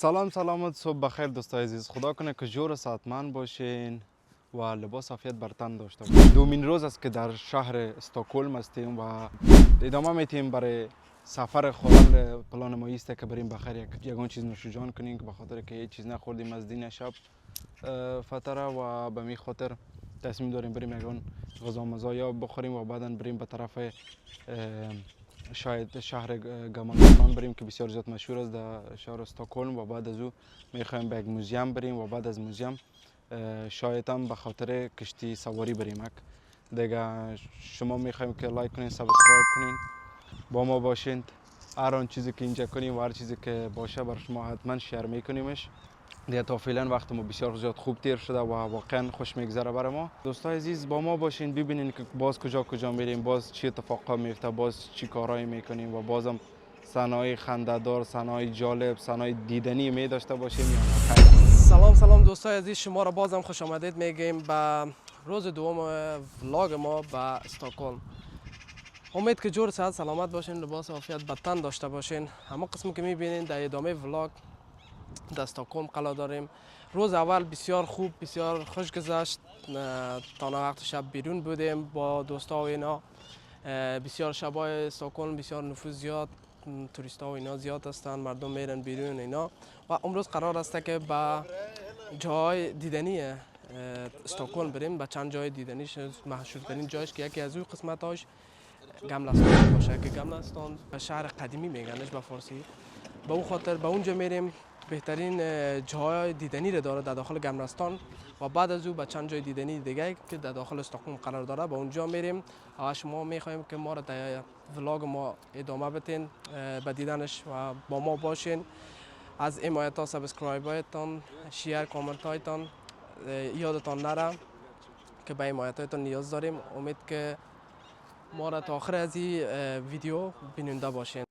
سلام صبح بخیر دوستای عزیز. خدا کنه که جور و ساعتمند باشین و لباس عافیت بر تن داشته باشین. دومین روز است که در شهر استکهلم هستیم و ادامه میتیم برای سفر خلال پلان ما است که بریم بخیر یگان چیز نوشیجان کنیم که به خاطر که هیچ چیز نخوردیم از دین شب فتره و به می خاطر تصمیم داریم بریم یگان غذا مزا یا بخوریم و بعدا بریم به طرف شاید شهر گامانگان بریم که بسیار زیاد مشهور است در شهر استکهلم و بعد از او میخوایم به یک موزیم بریم و بعد از موزیم شاید هم به خاطر کشتی سواری بریم. دیگه شما میخوایم که لایک کنین، سابسکرایب کنین، با ما باشین. هر آن چیزی که اینجا کنیم و هر چیزی که باشه بر شما حتما شیر میکنیمش. دیگه تا فعلا وقت ما بسیار زیاد خوب تیر شده و واقعا خوش میگذره برای ما. دوستای عزیز با ما باشین، ببینین که باز کجا میریم، باز چی اتفاقا میفته، باز چی کارایی میکنیم و بازم صحنه‌های خنده‌دار، صحنه‌های جالب، صحنه‌های دیدنی می داشته باشیم یا نه. سلام دوستای عزیز، شما را بازم خوش آمدید میگیم به روز دوم ولاگ ما به استکهلم. امید که جور صحت سلامت باشین، لباس عافیت به تن داشته باشین. همه قسمی که میبینین در ادامه ولاگ در استکهلم قرار داریم. روز اول بسیار خوب، بسیار خوش گذشت. تا وقت شب بیرون بودیم با دوستا و اینا. بسیار شبای استکهلم بسیار نفوذ زیاد، توریستا و اینا زیاد هستند، مردم میرن بیرون اینا. و امروز قرار است که به جای دیدنی استکهلم بریم، به چند جای دیدنیش مشهورترین جایش که یکی از اون قسمتاش گملستان باشه که گملستان به شهر قدیمی میگنش به فارسی. به اون خاطر به اونجا میریم، بهترین جای دیدنی رو داره در داخل گملستان و بعد از او به چند جای دیدنی دیگه که در داخل استکهلم قرار داره به اونجا میریم. و شما میخوایم که ما رو در ولاگ ما ادامه بدین به دیدنش و با ما باشین. از حمایت ها، سابسکرایب هایتان، شیر، کامنت هایتان یادتان نره که به حمایت هایتان نیاز داریم. امید که ما را تا آخر از این ویدیو بیننده باشین.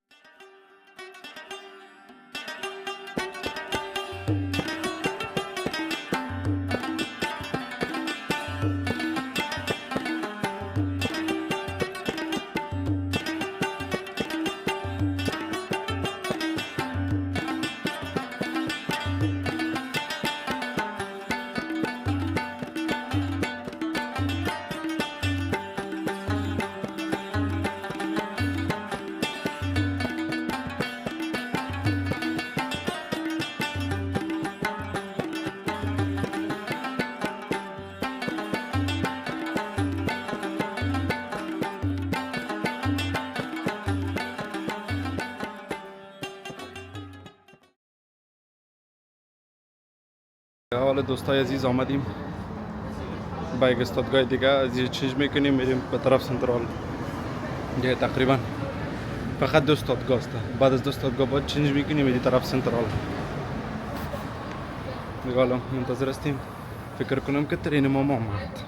حالا دوستای عزیز آمدیم با یک استادگاه دیگه. از یه چیز میکنیم میریم به طرف سنترال. یه تقریبا فقط دو استادگاه است. بعد از دو استادگاه باید چنج میکنیم میریم طرف سنترال. دیگه حالا منتظر هستیم، فکر کنم که ترین ما آمد.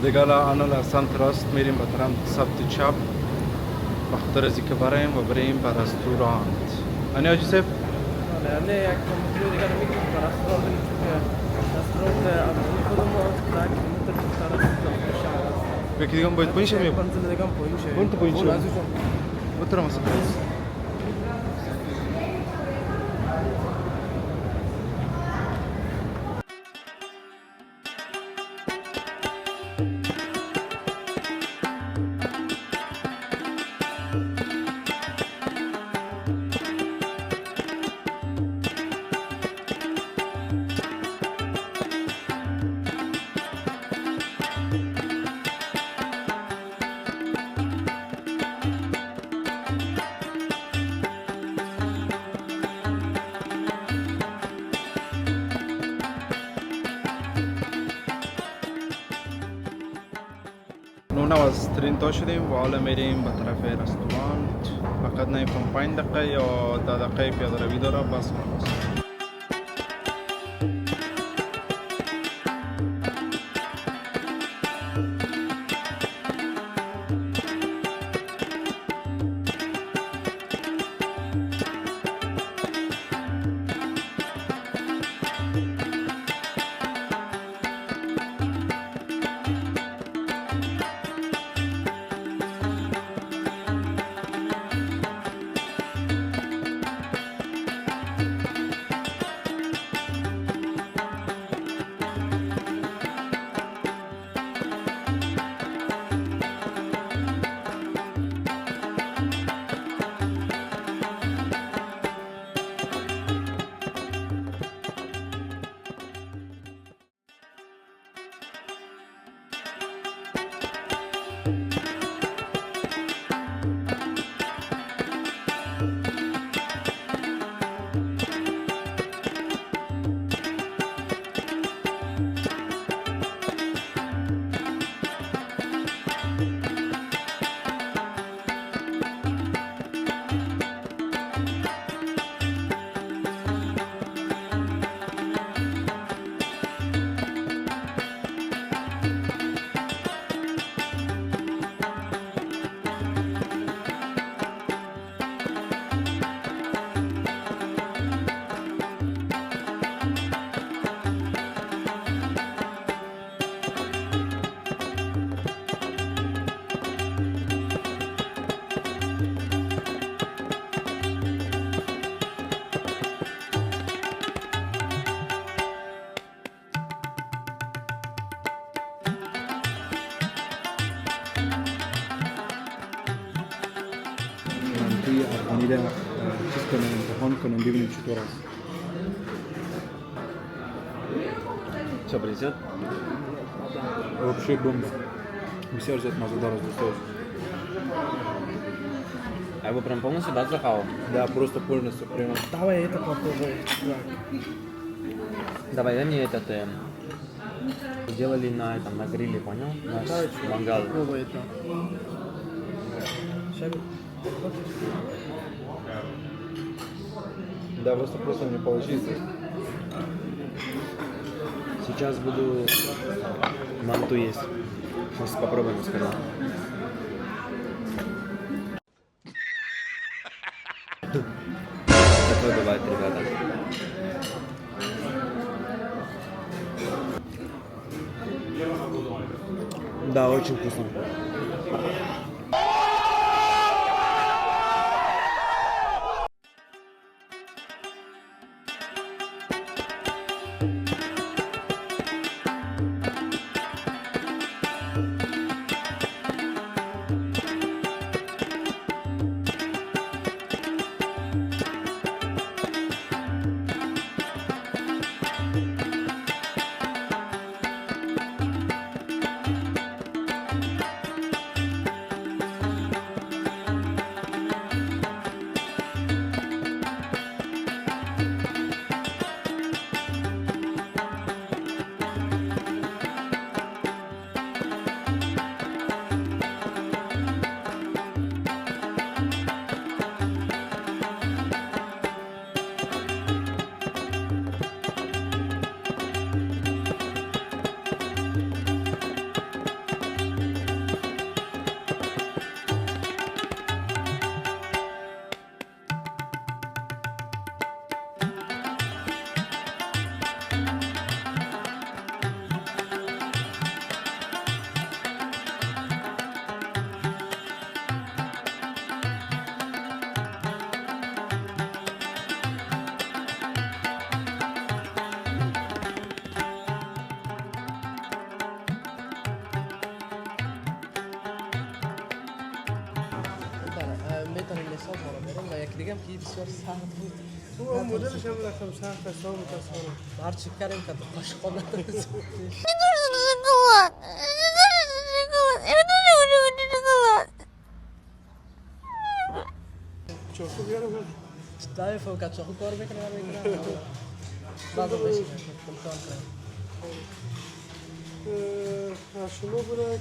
دیگه الان سمت راست میریم به طرف سمت چپ به خاطر از اینکه بریم به رستورانت. آنیا جوزف نه یک کیلو دیگه میگیم به رستوران بریم، چون رستوران خودم ما یک کیلومتر طرف یکی دیگه هم باید پایین شیم. پنځه دیگه هم پایین شیم. اون تو پایین شیم. بترم اصلا. از ترینتا شدیم و حالا میریم به طرف رستوران. فقط نمیفهم 5 دقیقه یا 10 دقیقه پیاده روی داره بس خلاص. منطقی افغانی را چیز کنیم، امتحان کنیم ببینیم چطور است. چه برسید؟ Вообще бомба. بسیار زیاد مزه‌دار است دوستان. А его прям полностью, да, захавал? Да, просто полностью прямо. Давай это попробуй. Давай, дай мне этот... Делали на этом, на гриле, понял? На мангал. Попробуй это. Да, просто не получится. Сейчас буду манту есть. Сейчас попробуем сказать. Такое бывает, ребята. Да, очень вкусно. یک دیگه هم که بسیار سخت بود. او مدلش هم رقم سخت است و متاسفانه. هر چی کردیم که قاشق نداره. چوکو بیارم. دای فوق چوکو کار میکنه میکنه. بعد بشین امکان کنه. شما برای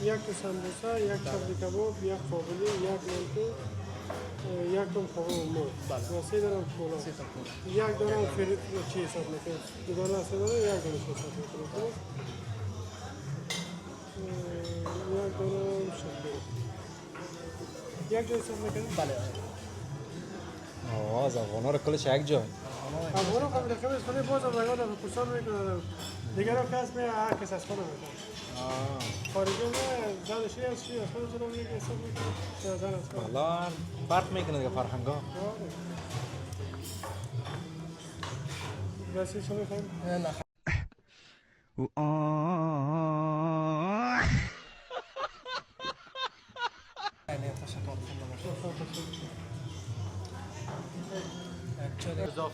یک تا سمبوسا، یک سبزی کباب، یک قابلی، یک منتو، یک دم کباب مرغ. و 3 دانه پولاد. یک دانه فرید چی حساب میکنید؟ 2 دانه 3 دانه یک دانه حساب میکنید. یک دانه شکر. یک جای حساب میکنید؟ بله. آواز افغانا رو کلش یک جای. افغان قبل کمی از خونه باز هم نگاه دارم پرسان میکنم. دیگر هم کس میره هر کس از خونه میکنه. خارجی نه زنشی از چی از خود زنم یک حساب میکنه. یا زن از خود. حالا فرق میکنه دیگه فرهنگا. رسی شما میخوایم؟ نه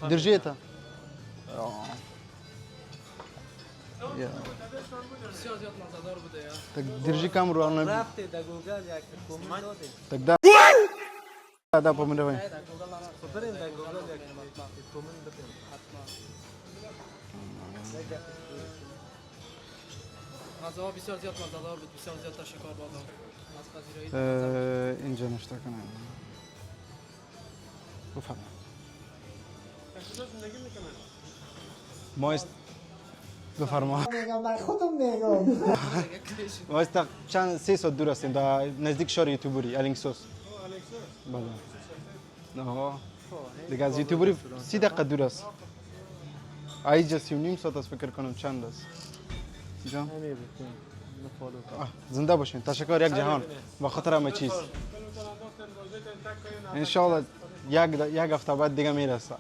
درجيتها بسیار زیاد مزه‌دار بوده یا tak drži kameru ali ne رفته در گوگل یک کومنت دادیم. tak da pomenuj بریم در گوگل یک کومنت بدیم. غذاها بسیار زیاد مزه‌دار بود. بسیار زیاد تشکر بازم از پذیرایی. اینجا نشته کنم بفرما زندگی میکنن. ما است بفرما میگم من خودم میگم ما است چند 3 ساعت دور هستیم در نزدیک شهر یوتیوبری الینگسوس بله آها دیگه از یوتیوبری 30 دقیقه دور است اینجا 39 ساعت است فکر کنم چند است جان زنده باشین تشکر یک جهان با خاطر همه چیز ان شاء الله یک هفته بعد دیگه میرسه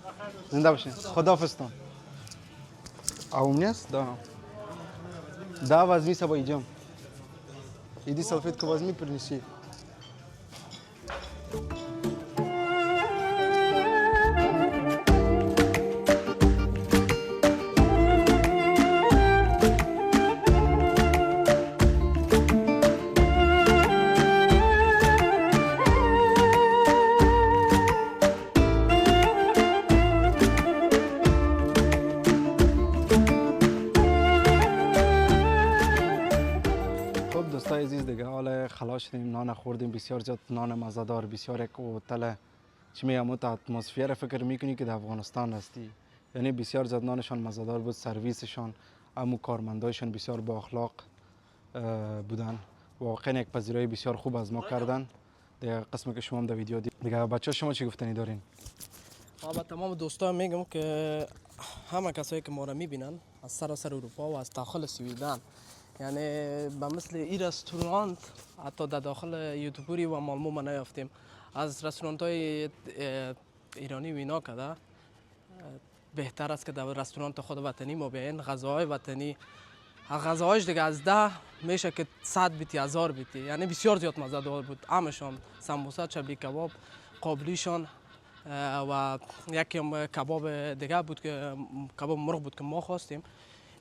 زنده باشین خداحافظتون اومنی است دا وزنی سبا ایجام ایدی سلفیت که وزنی پرنیسی دوستای عزیز دیگه حال خلاص شدیم نان خوردیم بسیار زیاد نان مزه‌دار بسیار یک هتل چی میگم تو اتمسفر فکر میکنی که در افغانستان هستی یعنی بسیار زیاد نانشان مزه‌دار بود سرویسشان امو کارمندایشان بسیار با اخلاق بودن واقعا یک پذیرایی بسیار خوب از ما کردن دیگه قسمی که شما هم در ویدیو دید دیگه بچه شما چی گفتنی دارین با تمام دوستان میگم که همه کسایی که ما را میبینن از سراسر اروپا و از داخل سویدن یعنی به مثل این رستوران حتی در داخل یوتیوبری و مالمو ما نیافتیم از رستورانت های ایرانی و اینا کده بهتر است که در رستوران خود وطنی ما بیاین غذاهای وطنی غذاهایش دیگه از 10 میشه که 100 بیتی 1000 بیتی یعنی بسیار زیاد مزه‌دار بود همشان سمبوسا چبی کباب قابلیشان و یکی کباب دیگه بود که کباب مرغ بود که ما خواستیم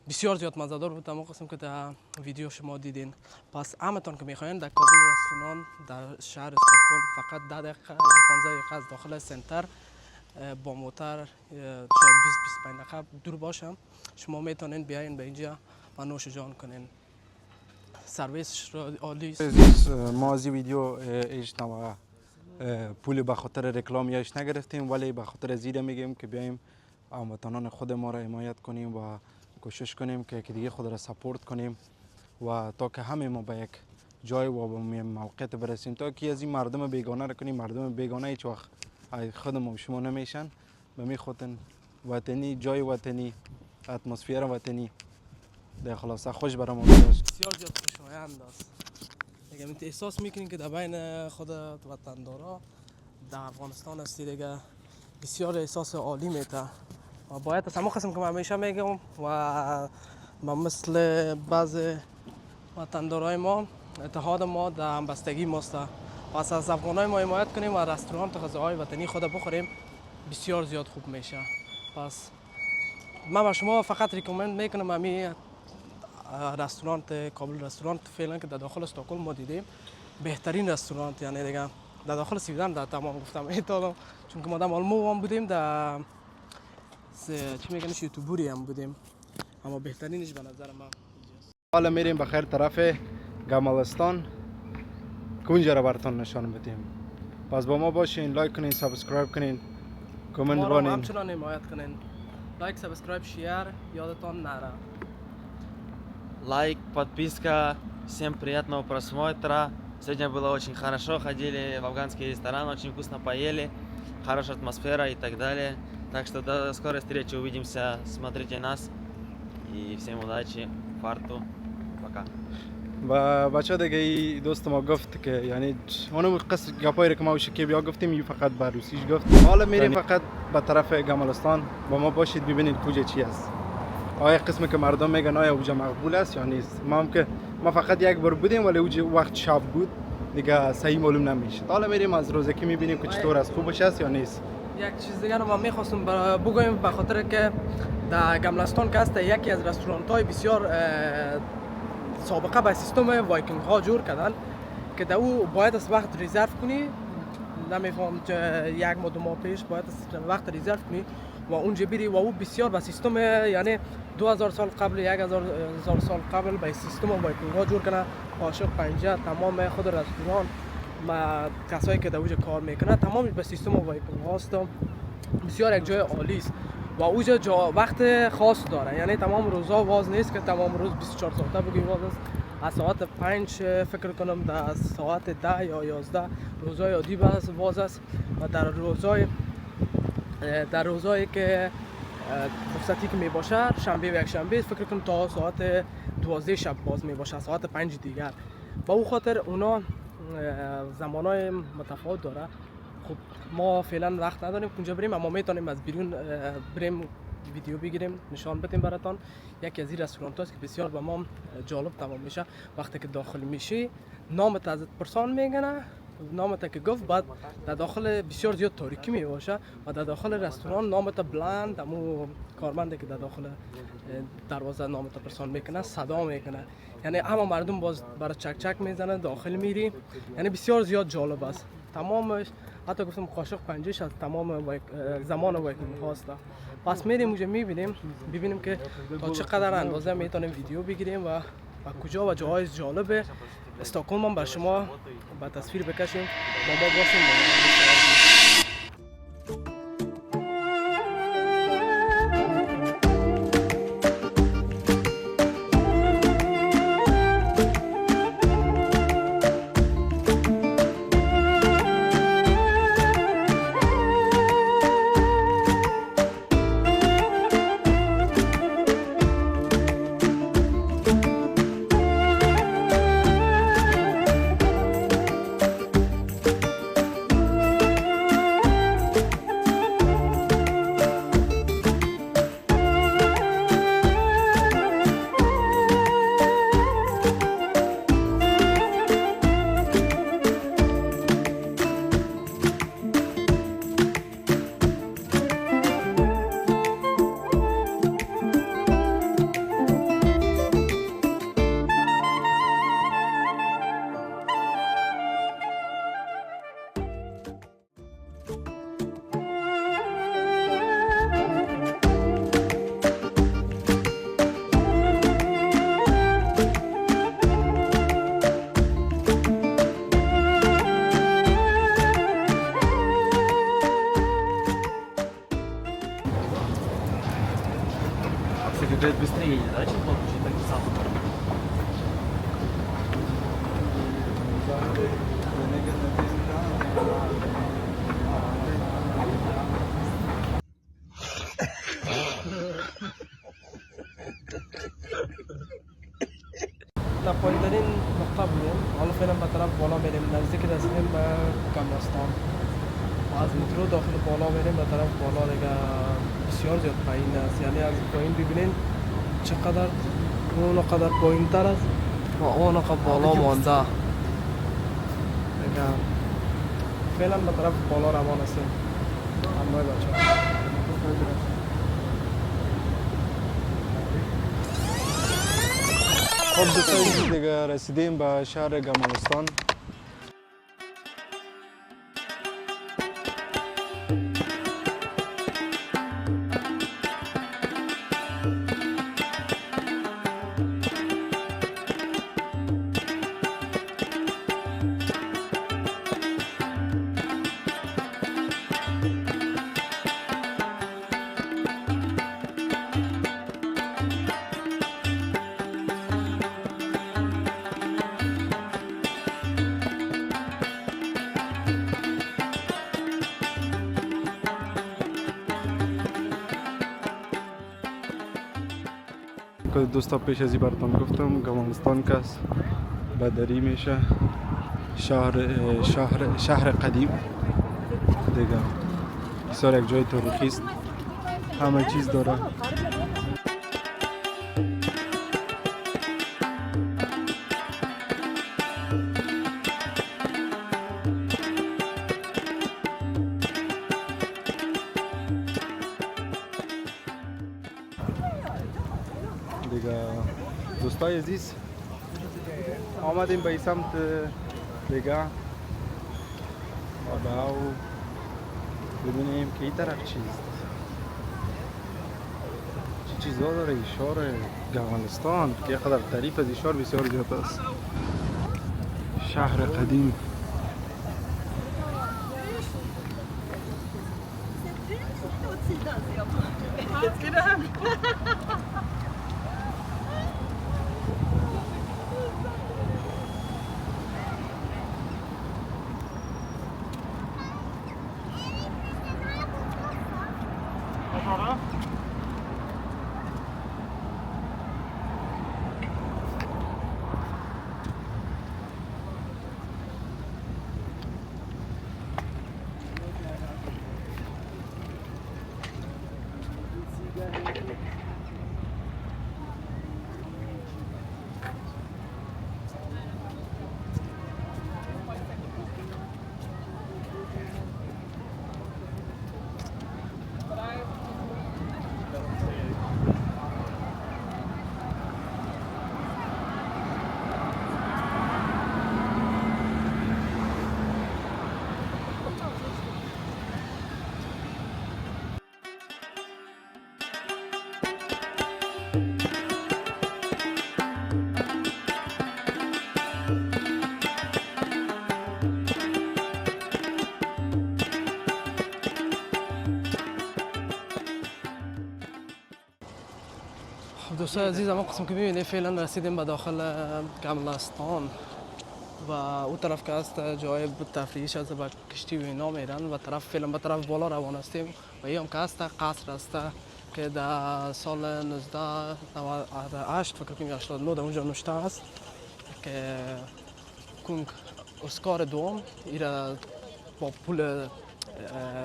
بسیار زیاد مزه‌دار بود اما قسم که در ویدیو شما دیدین پس همتون که میخواین در کابل رستوران در شهر استکهلم فقط 10 دقیقه یا 15 دقیقه از داخل سنتر با موتر شاید 20-25 دقیقه دور باشم شما میتونین بیاین به اینجا و نوش جان کنین سرویس عالی است ما از این ویدیو ایش نوا پول به خاطر رکلام یاش نگرفتیم ولی به خاطر زیره میگیم که بیایم هموطنان خود ما را حمایت کنیم و کوشش کنیم که دیگه خود را سپورت کنیم و تا که همه ما به یک جای و به موقعیت برسیم تا که از این مردم بیگانه را کنیم مردم بیگانه هیچ وقت خود ما شما نمیشن به می خودن وطنی جای وطنی اتمسفر وطنی در خلاصه خوش برام بسیار زیاد خوشایند است دیگه من احساس میکنین که در بین خود وطندارا در افغانستان هستی دیگه بسیار احساس عالی میته و باید از همون قسم که من همیشه میگم و مثل بعض وطندارای ما اتحاد ما در همبستگی ماست پس از افغانای ما حمایت کنیم و رستوران غذاهای وطنی خود بخوریم بسیار زیاد خوب میشه پس من به شما فقط ریکومند میکنم همین رستوران کابل رستوران فعلا که در داخل استکهلم ما دیدیم بهترین رستوران یعنی دیگه در داخل سویدن در تمام گفتم ایتالم چون که ما در مالمو هم بودیم در چی میگن یوتیوبری هم بودیم اما بهترینش به نظر من حالا میریم به خیر طرف گمالستان کنج را براتون نشان بدیم. پس با ما باشین، لایک کنین، سابسکرایب کنین، کامنت ما رو بانین. همچنان حمایت کنین. لایک، سابسکرایب، شیر یادتان نره. Лайк, подписка. Всем приятного просмотра. Сегодня было очень хорошо. Ходили в афганский ресторан, очень вкусно поели. Хорошая атмосфера и так далее. Так что до скорой встречи. Увидимся. Смотрите нас. И всем удачи, фарту. Пока. و بچه دیگه ای دوست ما گفت که یعنی اونم قصد گپایی که ما و شکیب یا گفتیم یه فقط بر روسیش گفت. حالا میریم فقط به طرف گمالستان. با ما باشید ببینید کجا چی است. آیا قسمی که مردم میگن آیا اوجا مقبول است یا نیست. ما فقط یک بار بودیم ولی اوجا وقت شب بود دیگه صحیح معلوم نمیشه. حالا میریم از روزکی میبینیم که چطور است، خوبش است یا نیست. یک چیز دیگه رو ما میخواستم بگویم به خاطر که در گملستان که هست یکی از رستوران های بسیار سابقه به سیستم وایکینگ ها جور کردن که در او باید از وقت ریزرو کنی. نمیفهم یک ماه دو ماه پیش باید از وقت ریزرو کنی و اونجا بری و او بسیار به سیستم یعنی 2000 سال قبل 1000 سال قبل به سیستم وایکینگ ها جور کنه. قاشق پنجه تمام خود رستوران ما کسایی که در اونجا کار میکنه تمام به سیستم وایکینگ هاست. بسیار یک جای عالی است و اونجا وقت خاص داره، یعنی تمام روزا واز نیست که تمام روز 24 ساعته بگی واز است. از ساعت 5 فکر کنم در ساعت 10 یا 11 روزای عادی واز است و در روزایی که رخصتی که می باشه شنبه و یک شنبه فکر کنم تا ساعت 12 شب باز می باشه، ساعت 5 دیگر. با او خاطر اونا زمانای متفاوت داره. خب ما فعلا وقت نداریم اونجا بریم، اما میتونیم از بیرون بریم ویدیو بگیریم نشان بدیم براتون. یکی از این رستوران‌ها است که بسیار به ما جالب تمام میشه. وقتی که داخل میشی نامت از پرسان میگنه، نامت که گفت بعد در داخل بسیار زیاد تاریکی می باشه و در داخل رستوران نامت بلند همو کارمنده که در داخل دروازه نامت پرسان میکنه صدا میکنه، یعنی اما مردم باز برای چک چک میزنه داخل میری، یعنی بسیار زیاد جالب است. تمامش حتی گفتم قاشق پنجش از تمام زمان وایکینگ هاست. پس میریم اونجا ببینیم که تا چقدر اندازه میتونیم ویدیو بگیریم و کجا و جاهای جالب استکهلم هم بر شما با تصویر بکشیم. با ما باشیم. Говорит, быстрее едет, да, чем чуть так сам. در پایین‌ترین نقطه بودیم. حالا فعلا به طرف بالا میریم، نزدیک رسیدیم به گملستان. از مترو داخل بالا میریم به طرف بالا دیگه بسیار زیاد پایین است، یعنی از پایین ببینین چقدر اونقدر پایین تر است و اونقدر بالا مانده دیگه. فعلا به طرف بالا روان هستیم همراه بچه‌ها. خب دوستان دیگه رسیدیم به شهر گمالستان. که دوستا پیش ازی براتون گفتم گمانستان کس بدری میشه شهر قدیم دیگه بسیار یک جای تاریخی است همه چیز داره دیگه دوستای عزیز آمدیم به این سمت دیگه و ببینیم که این طرف چیست چی چیزا داره این شهر گوانستان که یه قدر تعریف از این شهر بسیار زیاد است شهر قدیم دوستای عزیز اما قسم که میبینید فعلا رسیدیم به داخل گملستان و اون طرف که هست جای تفریحی شده به کشتی و اینا میرن و طرف فعلا به طرف بالا روان هستیم و این هم که هست قصر هست که در سال 1998 فکر کنم 89 در اونجا نوشته است که کنگ اسکار دوم ایرا با پول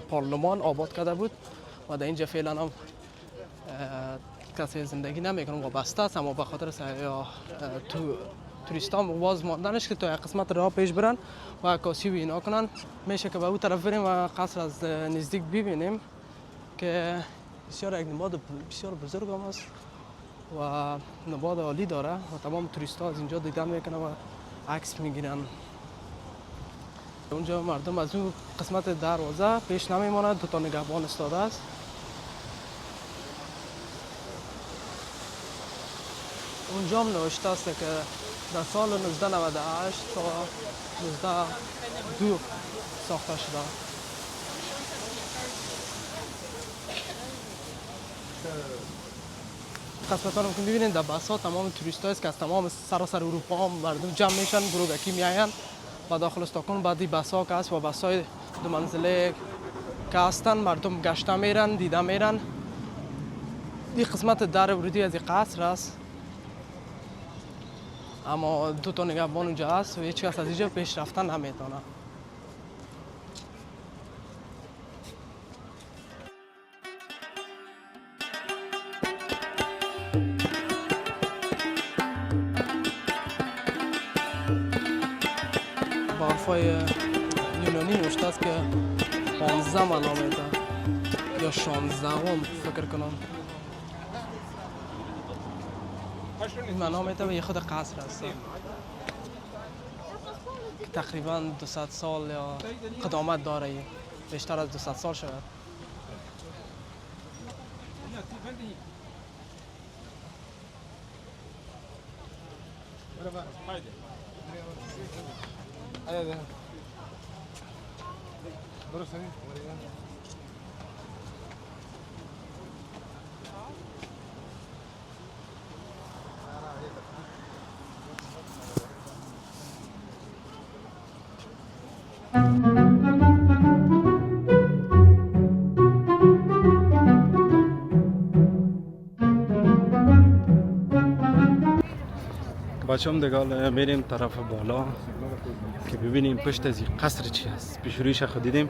پارلمان آباد کرده بود و در اینجا فعلا هم کسی زندگی نمیکنه و بسته است اما به خاطر توریستا باز ماندنش که تا یک قسمت راه پیش برن و عکاسی و اینا کنن میشه که به اون طرف بریم و قصر از نزدیک ببینیم که بسیار یک نماد بسیار بزرگ هم است و نباد عالی داره و تمام توریستا از اینجا دیدن میکنن و عکس میگیرن. اونجا مردم از اون قسمت دروازه پیش نمیماند، دو تا نگهبان استاده است. اونجا هم نوشته است که در سال 1998 تا 1992 ساخته شده. قسمت هم که میبینید در بس ها تمام توریست است که از تمام سراسر اروپا هم مردم جمع میشن، گروگکی میاین و داخل استکهلم بعدی بس ها که هست و بس های دو منزله که هستن مردم گشته میرن، دیده میرن. این قسمت در ورودی از این قصر است اما دو تا نگهبان اونجا هست و هیچ کس از اینجا پیش رفتن نمیتونه. با حرفای یونانی نوشته است که 15 منامه یا 16 فکر کنم. این منامه به خود قصر است که تقریبا 200 سال یا قدامت داره، بیشتر از 200 سال شده. بچه هم دیگه میریم طرف بالا که ببینیم پشت از این قصر چی هست. پیش رویش خود دیدیم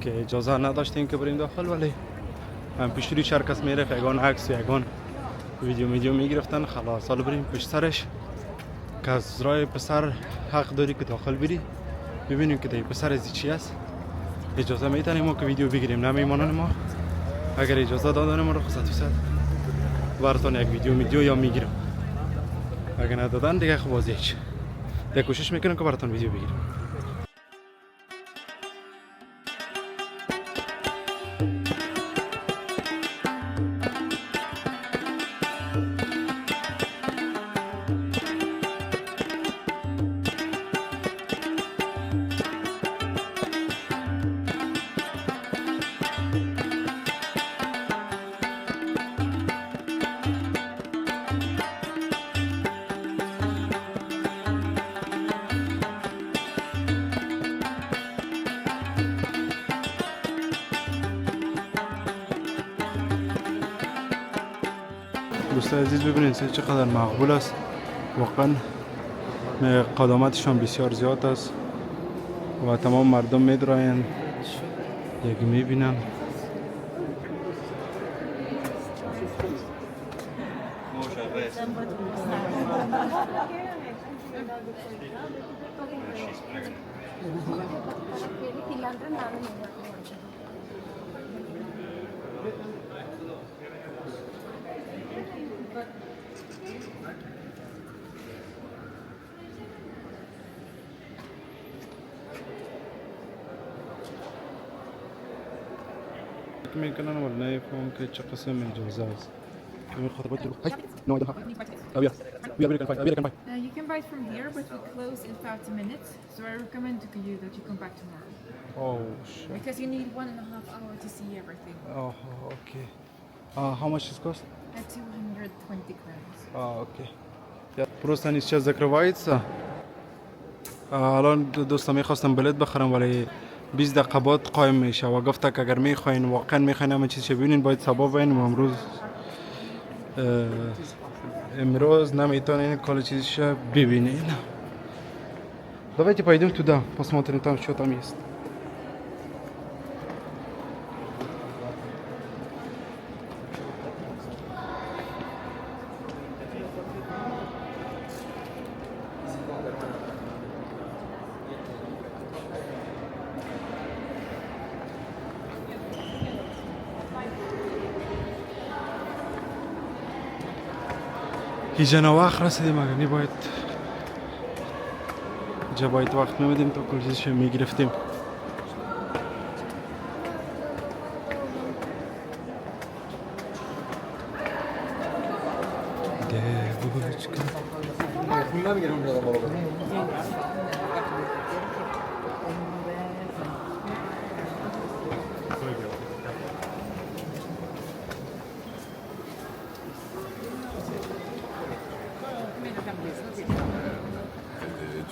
که اجازه نداشتیم که بریم داخل، ولی پیش رویش هر کس میره یگان عکس و یگان ویدیو میگرفتن. خلاص حالا بریم پشت سرش که از راه پسر حق داری که داخل بری ببینیم که دی پسر از چی هست. اجازه میتونیم ما که ویدیو بگیریم، نه میمانن ما. اگر اجازه دادن ما رو خصوصا براتون یک ویدیو یا میگیرم، اگر ندادن دیگه خب بازی هیچ. دیگه کوشش میکنم که براتون ویدیو بگیرم. دوستان عزیز ببینید چقدر مقبول است. واقعا قدامتشان بسیار زیاد است و تمام مردم میدرایند یکی میبینن. میکنن ولی نمیفهم که چه قسم اجازه است. که خطابات رو هی نو ایدها ابیا بیا can fight. You can buy from here, but we close in 30 minutes. So I recommend to you that you come back tomorrow. Oh shit. Because you need 1.5 hours to see everything. Oh okay. How much it cost? 220 crowns. Okay. Просто они сейчас закрываются. الان دوستان میخواستم بلیط بخرم ولی 20 دقیقه بعد قایم میشه و گفته که اگر میخواین واقعا میخواین همه چیزی ببینین باید صبح ببینیم. امروز نمیتونین کل چیزش ببینین. Давайте пойдем туда, посмотрим там, что там есть. اینجا وقت رسیدیم، اگر نی باید اینجا باید وقت نمیدیم تا کل چیزش میگرفتیم.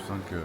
Tu sens que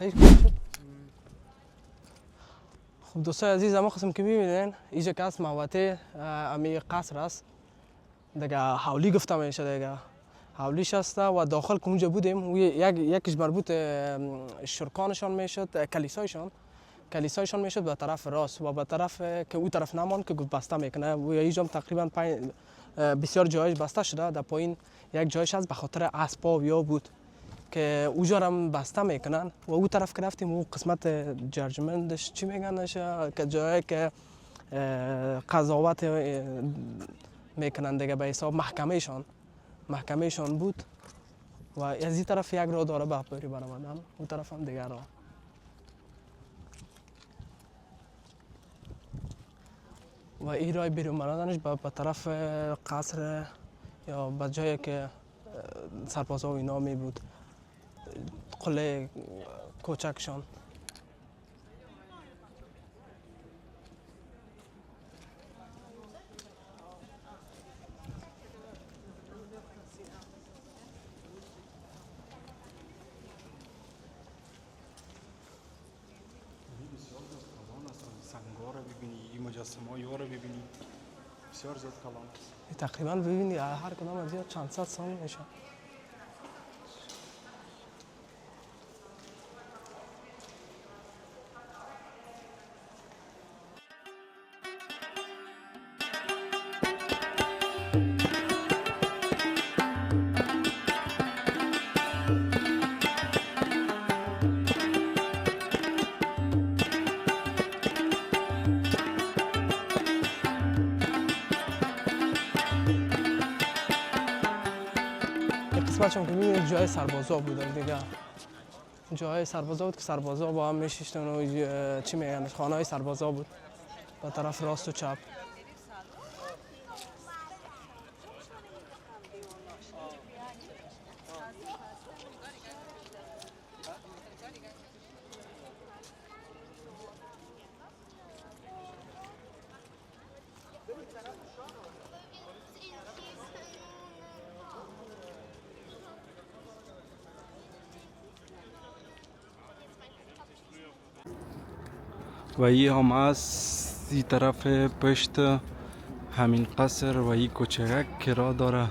صحیح شد. خب دوستای عزیز، اما قسم که میبینین اینجا که هست محوطه امی قصر است دیگه. حولی گفته میشه دیگه، حولیش هست و داخل که اونجا بودیم یکیش مربوط شرکانشان میشد، کلیسایشان میشد به طرف راست و به طرف که او طرف نمان که بسته میکنه و اینجا تقریبا بسیار جایش بسته شده. در پایین یک جایش هست به خاطر اسباب یا بود که اوجا هم بسته میکنن و او طرف که رفتیم او قسمت جرجمندش چی میگنش که جایی که قضاوت میکنن دیگه به حساب محکمهشان بود و از این طرف یک راه داره به پری برآمدن، اون طرف هم دیگر راه. و این راه بیرون آمدنش به طرف قصر یا به جایی که سربازا و اینا می بود، قله کوچکشان. سنگا رو ببینی، این مجسمه ها رو ببینی، بسیار زیاد کلام است. تقریبا ببینی هر کدام از این چند صد سال میشه. قسمتشون که میبینید جای سربازا بودن دیگه، جای سربازا بود که سربازا با هم میشیشتن و چی میگن خانه های سربازا بود به طرف راست و چپ. و این هم از این طرف پشت همین قصر و این کوچک که راه داره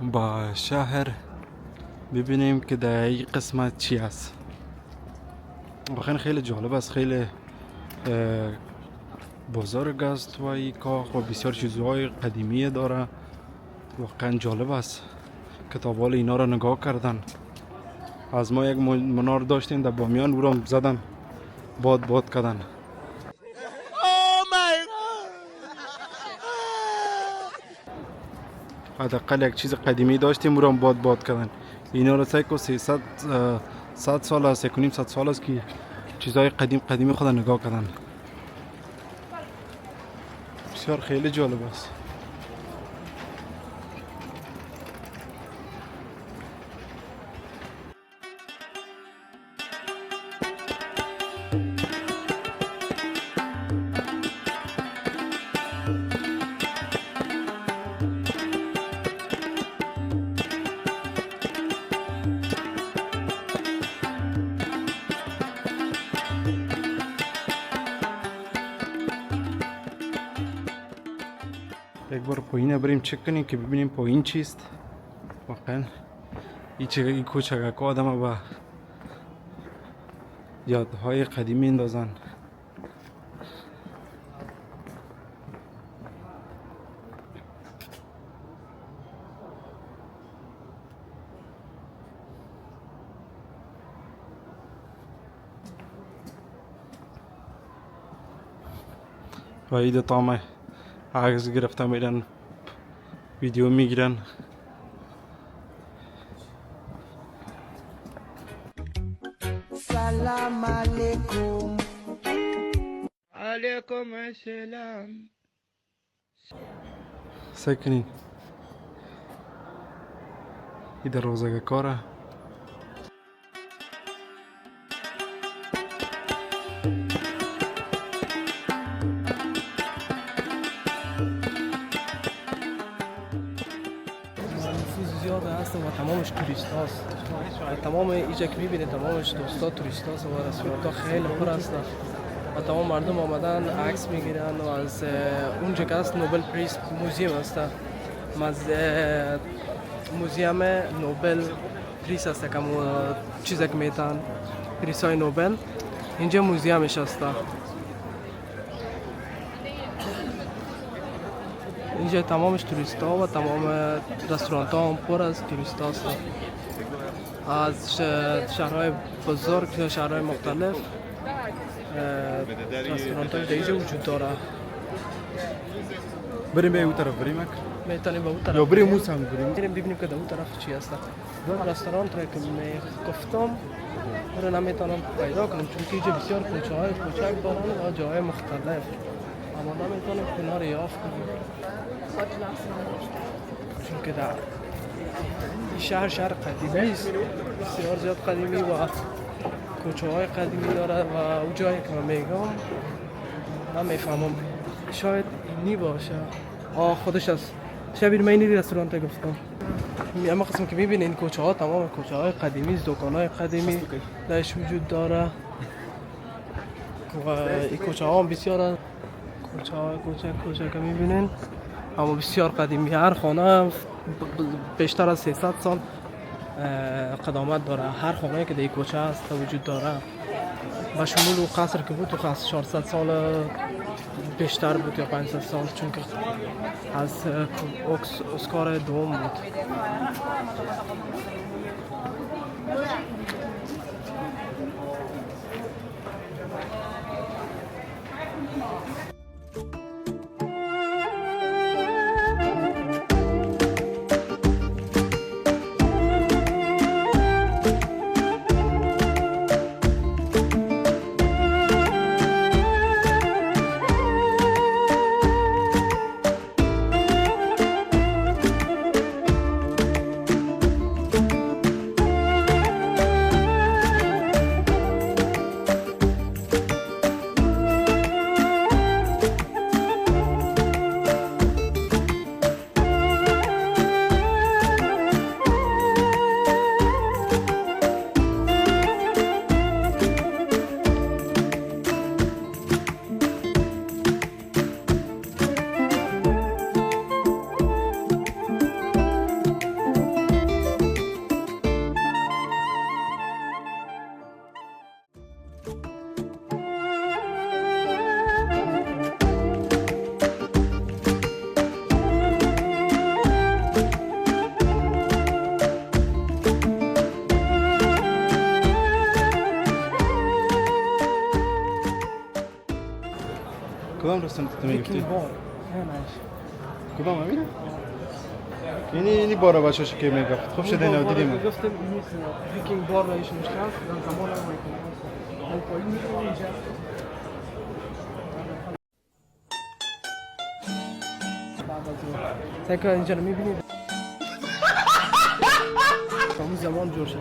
با شهر. ببینیم که در این قسمت چی است. واقعا خیلی جالب است، خیلی بزرگ است و این کاخ و بسیار چیزهای قدیمی داره. واقعا جالب است، کتاب‌های اینا را نگاه کردن. از ما یک منار داشتیم در بامیان، او را زدن باد کردن. حداقل یک چیز قدیمی داشتیم او را باد کردن. اینا را سعی کن 300 سال است، 1.5 سال است که چیزهای قدیمی خود نگاه کردن. بسیار خیلی جالب است. یک بار پایین بریم چک کنیم که ببینیم پایین چیست. واقعا این کوچکک ها آدم با یادهای قدیمی اندازن. و این تامه عکس گرفته میرن، ویدیو میگیرن. سلام علیکم. علیکم السلام. سکنین این دروازه کاره. زیاد هست و تمام تمامش توریست هاست و تمام اینجا که میبینید تمامش دوستا توریست هاست و رستوران ها خیلی پر هست و تمام مردم آمدن عکس میگیرن و از اونجا که هست نوبل پریز موزیم هست از موزیم نوبل پریز هست که چیزی که میتن پریز های نوبل اینجا موزیمش هست. اینجا تمامش توریست ها و تمام رستورانت ها هم پر از توریست هست از شهرهای بزرگ شهرهای مختلف رستورانت های دیگه وجود داره. بریم به اون طرف بریم میتونیم به اون طرف یا بریم موس هم بریم ببینیم که در اون طرف چی هست. رستوران را که گفتم رو نمیتونم پیدا کنم چون که اینجا بسیار کوچه های کوچک دارن و جاهای مختلف اما نمیتونم کنار یافت کنم چون که در شهر قدیمی است بسیار زیاد قدیمی و کوچه های قدیمی داره و اون جایی که من میگم نمیفهمم شاید اینی باشه خودش است شبیه من اینی رستوران تا گفتم اما قسم که میبینید این کوچه ها تمام کوچه های قدیمی است دکان های قدیمی درش وجود داره و این کوچه ها هم بسیار کوچه های کوچک که میبینین اما بسیار قدیمی هر خانه بیشتر از 300 سال قدامت داره هر خانه که در این کوچه هست وجود داره و شمول و قصر که بود تو قصر 400 سال بیشتر بود یا 500 سال چون که از اسکار دوم بود. کدام رستوران تو میگفتی؟ ویکینگ بار کدام همینه؟ اینی بارا بچه‌ش که میگفت خوب شده اینو دیدیم گفتم ویکینگ بار را ایش مشکل در زمان ویکینگ ال پایین اینجا تکا اینجا رو میبینید با اون زمان جور شده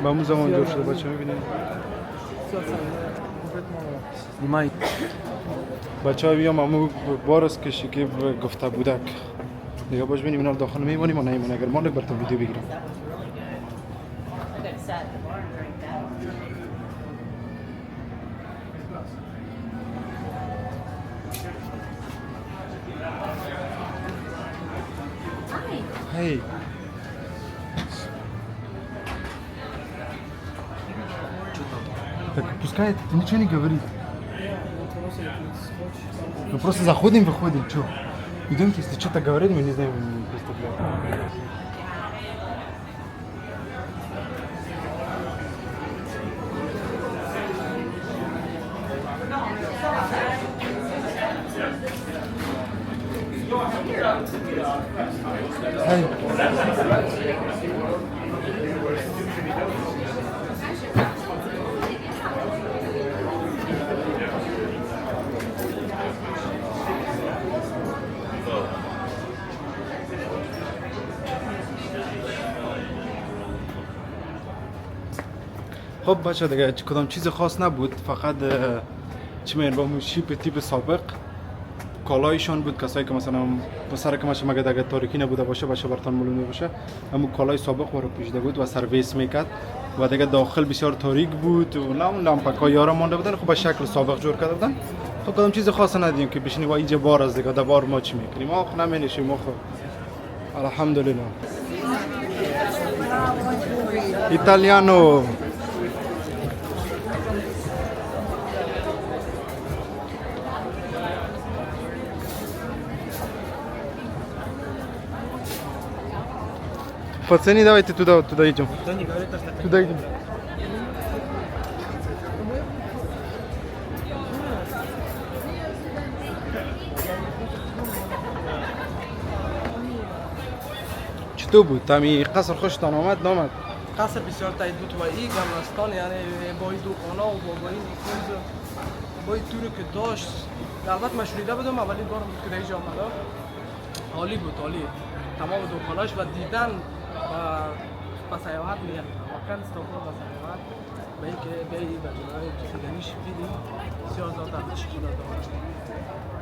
با اون زمان جور شده بچه میبینید Снимай. بچه ها بیام همون بارست کشی که گفته بودک دیگه باش بینیم اینا داخل میمونیم و نیمونیم اگر مالک براتون ویدیو بگیرم هی Так пускай, ты ничего не говорит. Мы просто заходим, выходим, что? Идем, если что-то говорит, мы не знаем, мы представляем. خب بچه دیگه کدام چیز خاص نبود فقط چی میگن با اون شیپ تیپ سابق کالایشان بود، کسایی که مثلا سر کمش مگه اگه تاریکی نبوده باشه براتون معلوم باشه، اما کالای سابق رو پوشیده بود و سرویس میکرد و دیگه داخل بسیار تاریک بود و نه اون لامپک‌ها یارا مانده بودن. خب به شکل سابق جور کرده بودن. خب کدام چیز خاص ندیدیم که بشینی و اینجا بار از دیگه بار ما چی میکنیم؟ ما خب نمینشیم. ما خب الحمدلله. ایتالیانو Пацани, давайте туда идем. Туда идем. چطور بود؟ تامی قصر خوشتان آمد نامد؟ قصر بسیار تایید بود و این گملستان یعنی با این دوخانه و با این کنز با این توری که داشت البته من شنیده بودم اولین بار که اینجا آمدم. عالی بود، عالی. تمام دوخانهاش و دیدن و سیاحت میگن واقعا استقبال و سیاحت به اینکه بیایی و جلوی دیدنیش بیدیم بسیار زیاد ارزش داره.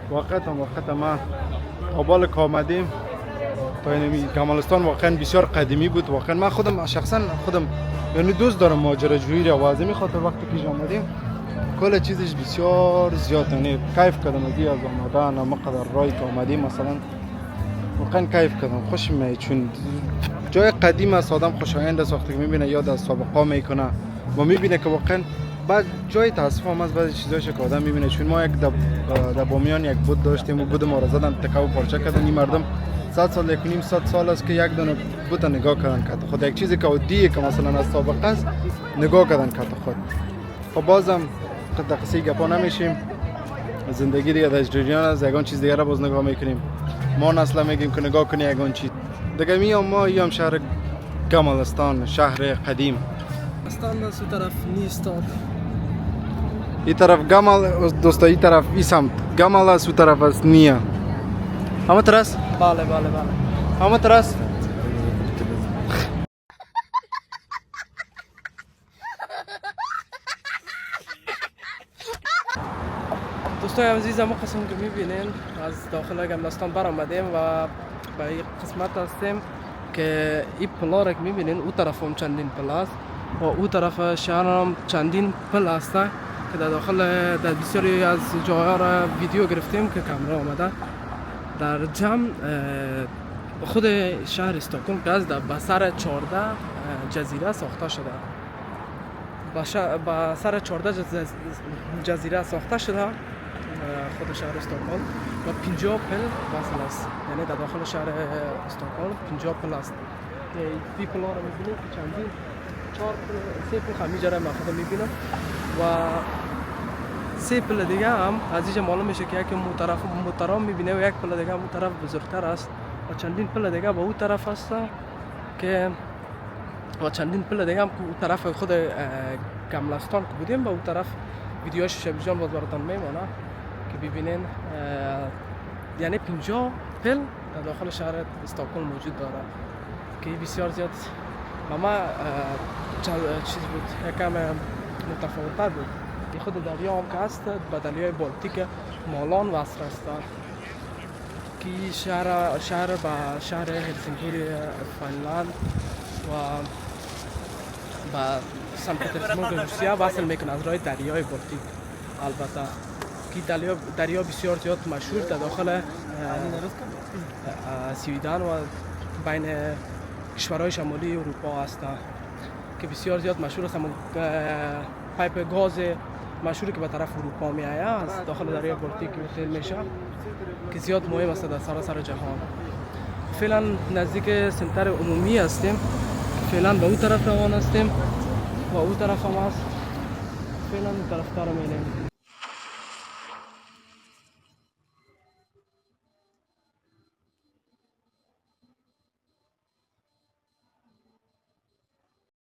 واقعا ما قبال که آمدیم تا این گملستان واقعا بسیار قدیمی بود. واقعا من خودم شخصا یعنی دوست دارم ماجراجویی رو و می خاطر وقتی که آمدیم کل چیزش بسیار زیاد یعنی کیف کردم از آمدن. اما قدر رای که آمدیم مثلا واقعا کیف کردم، خوش میاد چون جای قدیم است. آدم خوشایند است وقتی میبینه یاد از سابقه میکنه و میبینه که واقعا بعد جای تاسف هم از بعضی چیزاش که آدم میبینه. چون ما یک در بامیان یک بود داشتیم و بود ما را زدن تکه و پارچه کردن. این مردم 100 سال 1.5 سال است که یک دونه بود نگاه کردن که خود یک چیزی که عادیه که مثلا از سابقه است نگاه کردن که خود. خب بازم قصه گپا نمیشیم. زندگی دیگه در جریان است. یگان چیز دیگه را باز نگاه میکنیم. ما اصلا میگیم که نگاه کنی یگان چیز دیگه میام. ما ایام شهر گملستان، شهر قدیم. استان سو طرف نیست. این طرف گمل دوستا، این طرف این سمت گمل است، اون طرف است نیا. همه طرف؟ بله. همه طرف. دوستای عزیز، ما قسم که میبینین از داخل گملستان برآمدیم و به این قسمت هستیم که این پلا را که میبینین او طرف هم چندین پل است و او طرف شهر هم چندین پل است که در داخل در بسیاری از جاها را ویدیو گرفتیم که کامرا آمده. در جمع خود شهر استکهلم که از به سر 14 جزیره ساخته شده. با سر 14 جزیره ساخته شده خود شهر استکهلم و 50 پل وصل است. یعنی در داخل شهر استکهلم 50 پل است. این پل ها رو میبینید که چندین 3 پل همینجا را من خودم میبینم و 3 پل دیگه هم از اینجا معلوم میشه که یک محترم میبینه و یک پل دیگه هم اون طرف بزرگتر است و چندین پل دیگه با اون طرف است که و چندین پل دیگه هم اون طرف خود گملستان که بودیم با اون طرف ویدیوش شبیجان باز براتون میمونه که ببینین. یعنی 50 پل در داخل شهر استکهلم موجود داره که بسیار زیاد ما چیز بود یکم متفاوت‌تر بود. که خود دریا هم که است به دریای بالتیک مالان وصل است که شهر به شهر هلسینکی فنلاند و به سن پترزبورگ روسیه وصل میکنه از راه دریای بالتیک. البته که دریا بسیار زیاد مشهور در داخل سویدن و بین کشورهای شمالی اروپا است که بسیار زیاد مشهور است. پایپ گاز مشهوری که به طرف اروپا می آید از داخل دریای بالتیک وصل میشه که زیاد مهم است در سراسر جهان. فعلا نزدیک سنتر عمومی هستیم. فعلا به اون طرف روان هستیم و اون طرف هم هست. فعلا این طرف دارم می‌بینیم.